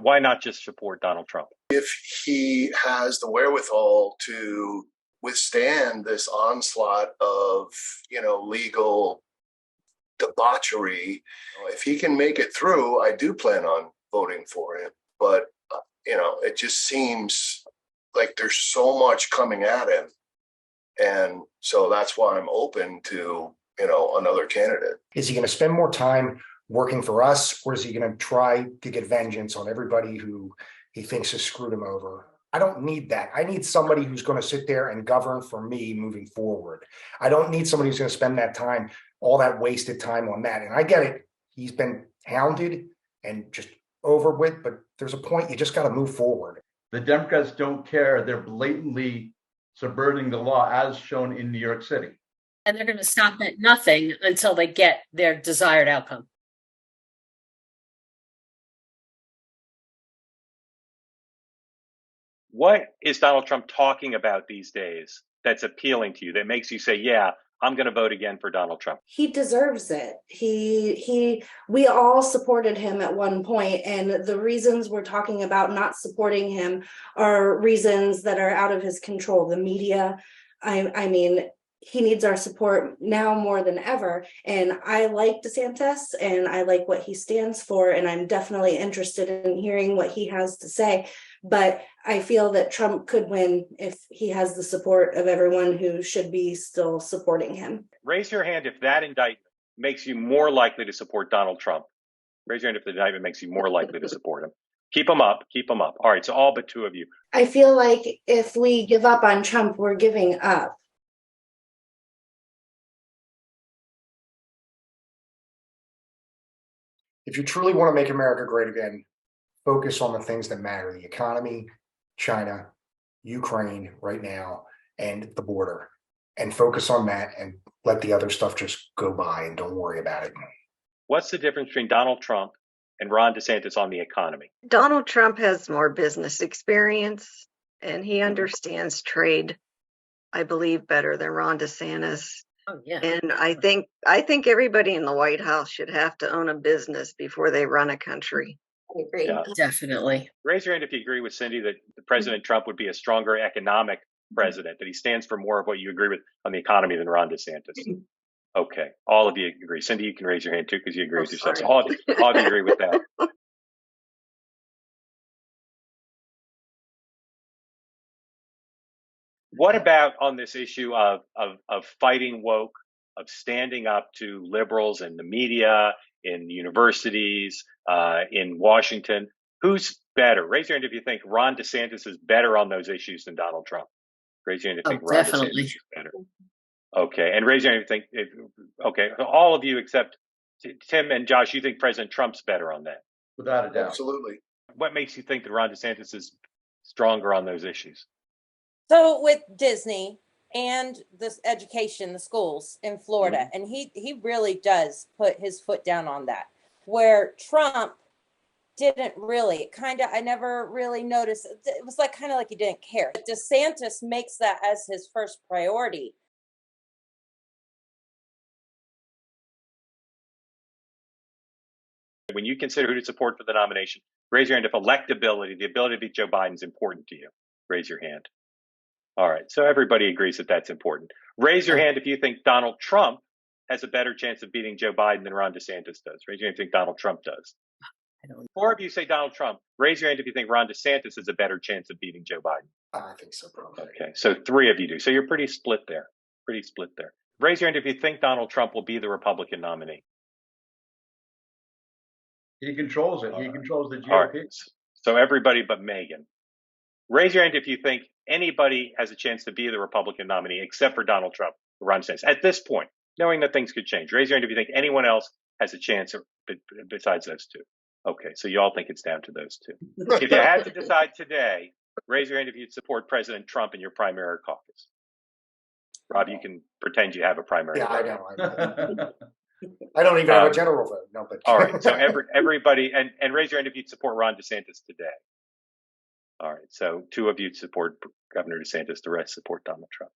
Why not just support Donald Trump? If he has the wherewithal to withstand this onslaught of, legal debauchery, if he can make it through, I do plan on voting for him. But, it just seems like there's so much coming at him. And so that's why I'm open to, another candidate. Is he going to spend more time working for us, or is he going to try to get vengeance on everybody who he thinks has screwed him over? I don't need that. I need somebody who's going to sit there and govern for me moving forward. I don't need somebody who's going to spend that time, all that wasted time on that. And I get it. He's been hounded and just over with, but there's a point you just got to move forward. The Democrats don't care. They're blatantly subverting the law as shown in New York City. And they're going to stop at nothing until they get their desired outcome. What is Donald Trump talking about these days that's appealing to you, that makes you say, yeah, I'm going to vote again for Donald Trump? He deserves it. We all supported him at one point, and the reasons we're talking about not supporting him are reasons that are out of his control. The media, I mean, he needs our support now more than ever. And I like DeSantis and I like what he stands for. And I'm definitely interested in hearing what he has to say. But I feel that Trump could win if he has the support of everyone who should be still supporting him. Raise your hand if that indictment makes you more likely to support Donald Trump. Raise your hand if the indictment makes you more likely to support him. Keep them up. Keep them up. All right. So all but two of you. I feel like if we give up on Trump, we're giving up. If you truly want to make America great again, focus on the things that matter: the economy, China, Ukraine right now, and the border. And focus on that and let the other stuff just go by and don't worry about it. What's the difference between Donald Trump and Ron DeSantis on the economy? Donald Trump has more business experience and he understands trade, I believe, better than Ron DeSantis. Oh, yeah. And I think everybody in the White House should have to own a business before they run a country. I agree. Yeah. Definitely. Raise your hand if you agree with Cindy that President Trump would be a stronger economic president, that he stands for more of what you agree with on the economy than Ron DeSantis. Okay. All of you agree. Cindy, you can raise your hand too because you agree with yourself. So all of you agree with that. What about on this issue of fighting woke, of standing up to liberals in the media, in universities, in Washington? Who's better? Raise your hand if you think Ron DeSantis is better on those issues than Donald Trump. Raise your hand if you think Ron DeSantis is better. Okay. And raise your hand if you think, okay, so all of you except Tim and Josh, you think President Trump's better on that? Without a doubt. Absolutely. What makes you think that Ron DeSantis is stronger on those issues? So with Disney and this education, the schools in Florida, and he really does put his foot down on that, where Trump didn't really I never really noticed. It was like kind of like he didn't care. DeSantis makes that as his first priority. When you consider who to support for the nomination, raise your hand if electability, the ability to beat Joe Biden, is important to you. Raise your hand. All right. So everybody agrees that that's important. Raise your hand if you think Donald Trump has a better chance of beating Joe Biden than Ron DeSantis does. Raise your hand if you think Donald Trump does. Four of you say Donald Trump. Raise your hand if you think Ron DeSantis has a better chance of beating Joe Biden. I think so, probably. Okay. So three of you do. So you're pretty split there. Raise your hand if you think Donald Trump will be the Republican nominee. He controls it. He controls the GOP. All right. So everybody but Megan. Raise your hand if you think anybody has a chance to be the Republican nominee except for Donald Trump or Ron DeSantis at this point, knowing that things could change. Raise your hand if you think anyone else has a chance besides those two. Okay, so you all think it's down to those two. If you had to decide today, raise your hand if you'd support President Trump in your primary caucus. Rob, you can pretend you have a primary. Yeah, I know. I don't even have a general vote. No, but all right. So everybody, and raise your hand if you'd support Ron DeSantis today. All right. So two of you support Governor DeSantis. The rest support Donald Trump.